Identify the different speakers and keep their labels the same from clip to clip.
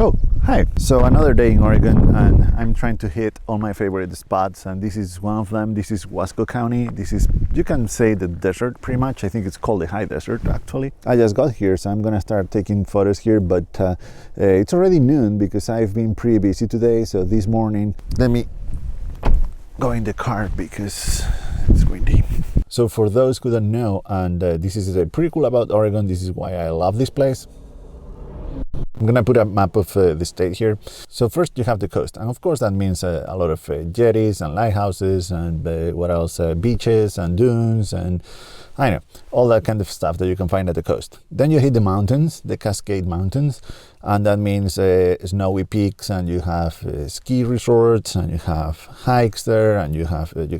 Speaker 1: Oh, hi. So another day in Oregon, and I'm trying to hit all my favorite spots, and this is one of them. This is Wasco County. This is, you can say, the desert pretty much. I think it's called the high desert actually. I just got here, so I'm gonna start taking photos here, but it's already noon because I've been pretty busy today. So this morning, let me go in the car because it's windy. So for those who don't know, and this is pretty cool about Oregon, this is why I love this place. I'm gonna put a map of the state here. So first you have the coast, and of course that means a lot of jetties and lighthouses and what else, beaches and dunes and I know, all that kind of stuff that you can find at the coast. Then you hit the mountains, the Cascade Mountains, and that means snowy peaks, and you have ski resorts, and you have hikes there, and you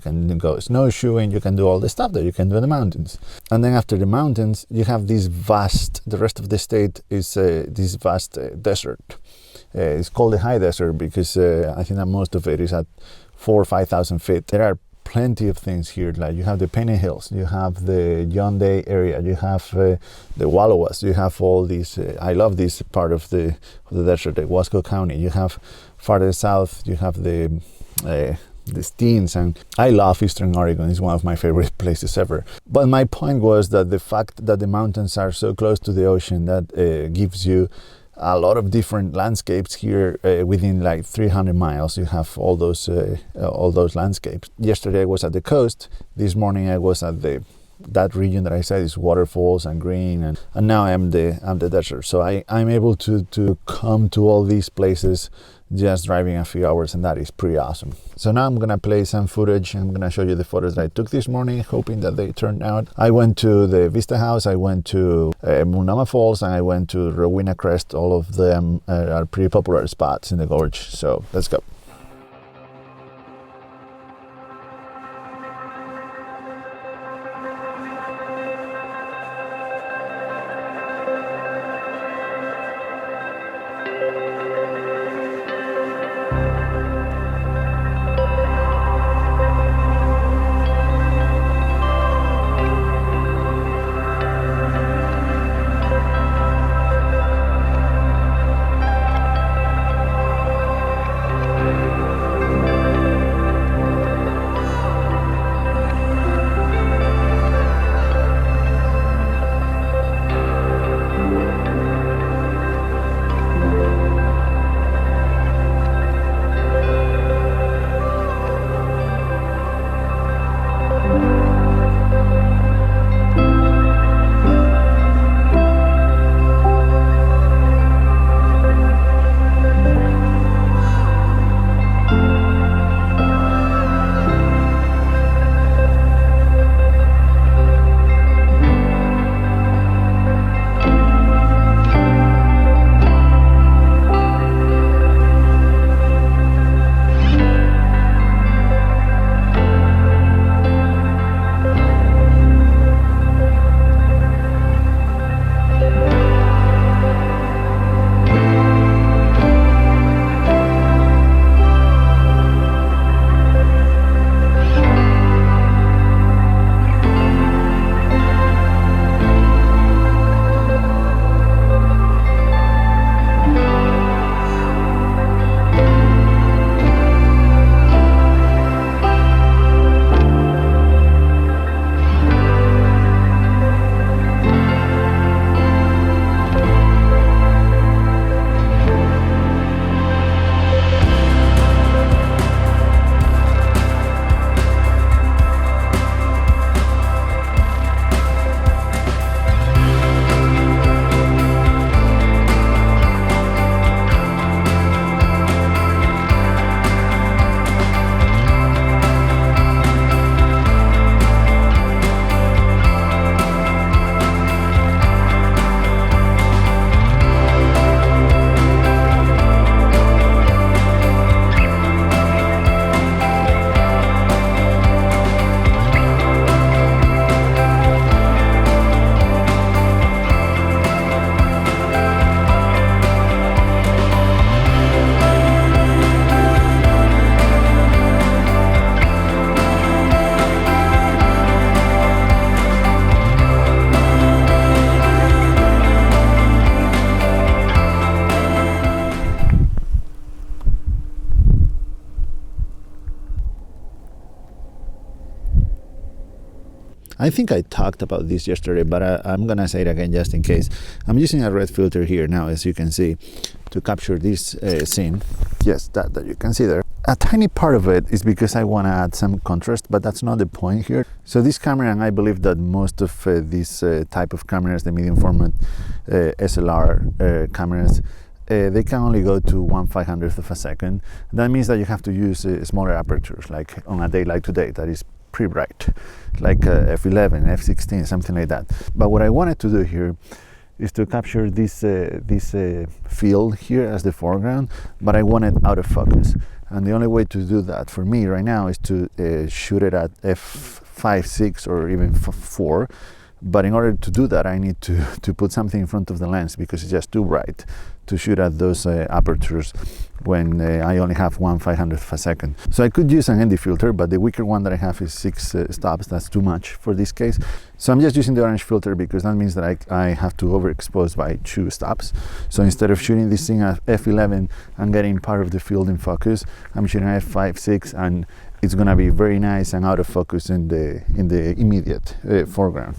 Speaker 1: can go snowshoeing, you can do all the stuff that you can do in the mountains. And then after the mountains, you have the rest of the state is this vast desert. It's called the high desert because I think that most of it is at 4,000 or 5,000 feet. There are plenty of things here, like you have the Penny Hills, you have the John Day area, you have the Wallowas, you have all these, I love this part of the desert, the Wasco County. You have farther south, you have the Steens, and I love Eastern Oregon. It's one of my favorite places ever. But my point was that the fact that the mountains are so close to the ocean, that gives you a lot of different landscapes here within like 300 miles. You have all those landscapes. Yesterday I was at the coast. This morning I was at that region that I said is waterfalls and green, and now I'm the desert. So I'm able to come to all these places just driving a few hours, and that is pretty awesome. So now I'm gonna play some footage. I'm gonna show you the photos that I took this morning, hoping that they turned out. I went to the Vista house, I went to Multnomah Falls, and I went to Rowena Crest. All of them are pretty popular spots in the Gorge. So let's go. I think I talked about this yesterday, but I'm gonna say it again just in case. I'm using a red filter here now, as you can see, to capture this scene. Yes, that you can see there. A tiny part of it is because I want to add some contrast, but that's not the point here. So this camera, and I believe that most of these type of cameras, the medium format SLR cameras, they can only go to 1/500th of a second. That means that you have to use smaller apertures, like on a day like today, that is pretty bright, like f11, f16, something like that. But what I wanted to do here is to capture this field here as the foreground, but I want it out of focus. And the only way to do that for me right now is to shoot it at f5, 6, or even 4. But in order to do that, I need to put something in front of the lens because it's just too bright to shoot at those apertures when I only have 1/500th of a second. So I could use an ND filter, but the weaker one that I have is 6 stops. That's too much for this case. So I'm just using the orange filter because that means that I have to overexpose by 2 stops. So instead of shooting this thing at f11 and getting part of the field in focus, I'm shooting at f5, 6, and it's gonna be very nice and out of focus in the immediate foreground.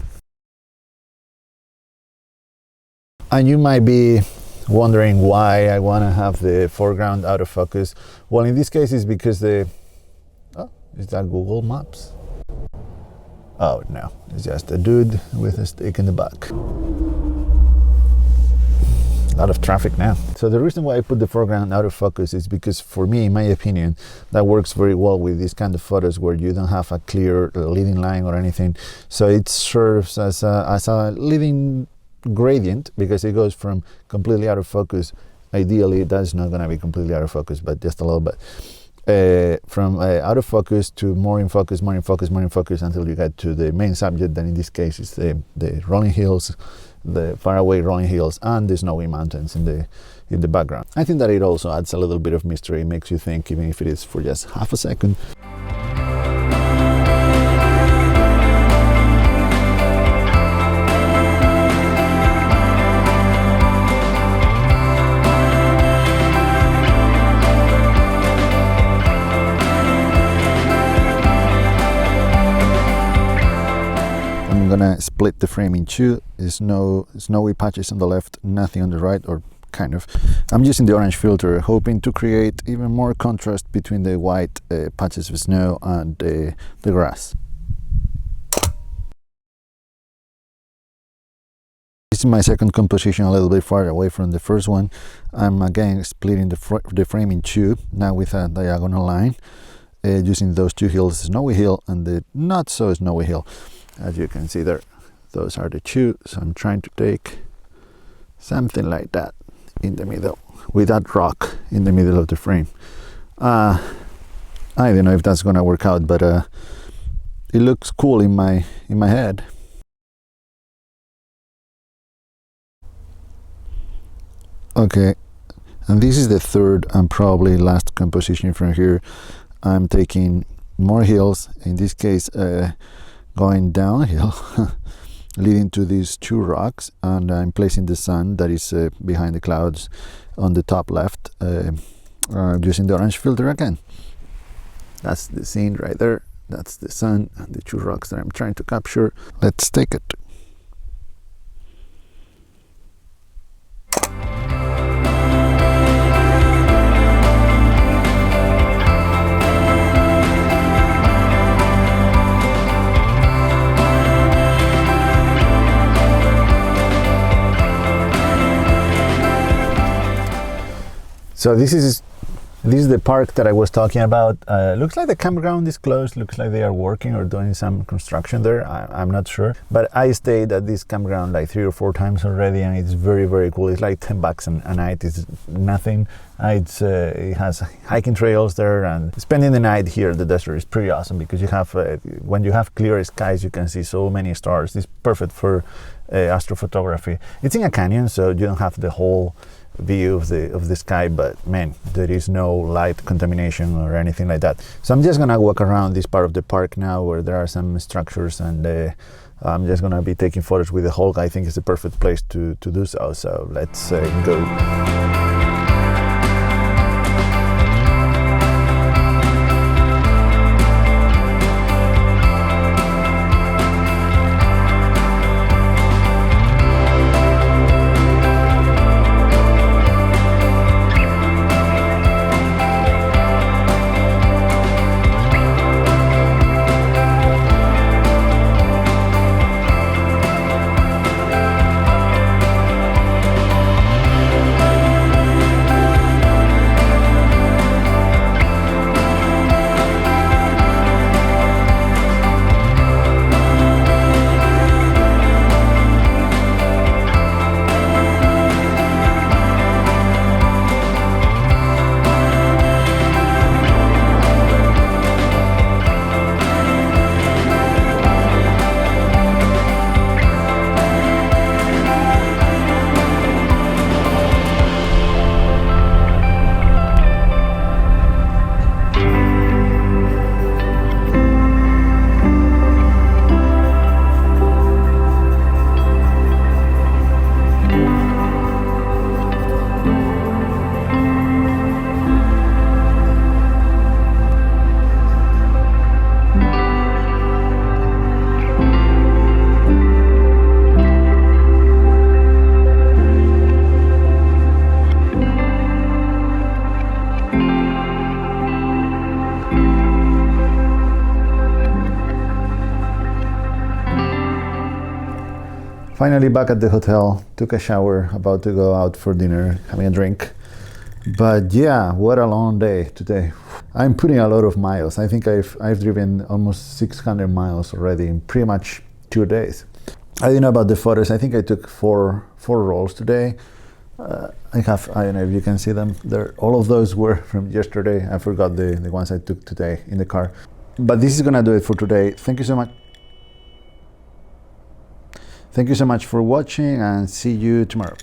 Speaker 1: And you might be wondering why I want to have the foreground out of focus. Well, in this case, it's because is that Google Maps? Oh no, it's just a dude with a stick in the back. A lot of traffic now. So the reason why I put the foreground out of focus is because, for me, in my opinion, that works very well with these kind of photos where you don't have a clear leading line or anything. So it serves as a leading gradient because it goes from completely out of focus. Ideally, that's not going to be completely out of focus, but just a little bit. From out of focus to more in focus, more in focus, more in focus, until you get to the main subject. That in this case is the rolling hills, the faraway rolling hills, and the snowy mountains in the background. I think that it also adds a little bit of mystery. It makes you think, even if it is for just half a second. I'm gonna split the frame in 2. There's no snowy patches on the left, nothing on the right, or kind of. I'm using the orange filter, hoping to create even more contrast between the white patches of snow and the grass. This is my second composition, a little bit far away from the first one. I'm again splitting the frame in 2, now with a diagonal line, using those 2 hills, snowy hill and the not so snowy hill. As you can see there, those are the 2. So I'm trying to take something like that in the middle, with that rock in the middle of the frame. I don't know if that's gonna work out, but it looks cool in my head. Okay, and this is the third and probably last composition from here. I'm taking more hills, in this case going downhill, leading to these 2 rocks, and I'm placing the sun that is behind the clouds on the top left, using the orange filter again. That's the scene right there. That's the sun and the 2 rocks that I'm trying to capture. Let's take it. So this is the park that I was talking about. Looks like the campground is closed. Looks like they are working or doing some construction there. I'm not sure. But I stayed at this campground like 3 or 4 times already, and it's very, very cool. It's like $10 a night. It's nothing. It has hiking trails there, and spending the night here in the desert is pretty awesome because you have when you have clear skies, you can see so many stars. It's perfect for astrophotography. It's in a canyon, so you don't have the whole view of the sky, but man, there is no light contamination or anything like that. So I'm just gonna walk around this part of the park now where there are some structures, and I'm just gonna be taking photos with the Holga. I think it's the perfect place to do so. So let's go. Finally back at the hotel, took a shower, about to go out for dinner, having a drink. But yeah, what a long day today. I'm putting a lot of miles. I think I've driven almost 600 miles already in pretty much 2 days. I don't know about the photos. I think I took four rolls today. I don't know if you can see them there. All of those were from yesterday. I forgot the ones I took today in the car. But this is gonna do it for today. Thank you so much. Thank you so much for watching, and see you tomorrow.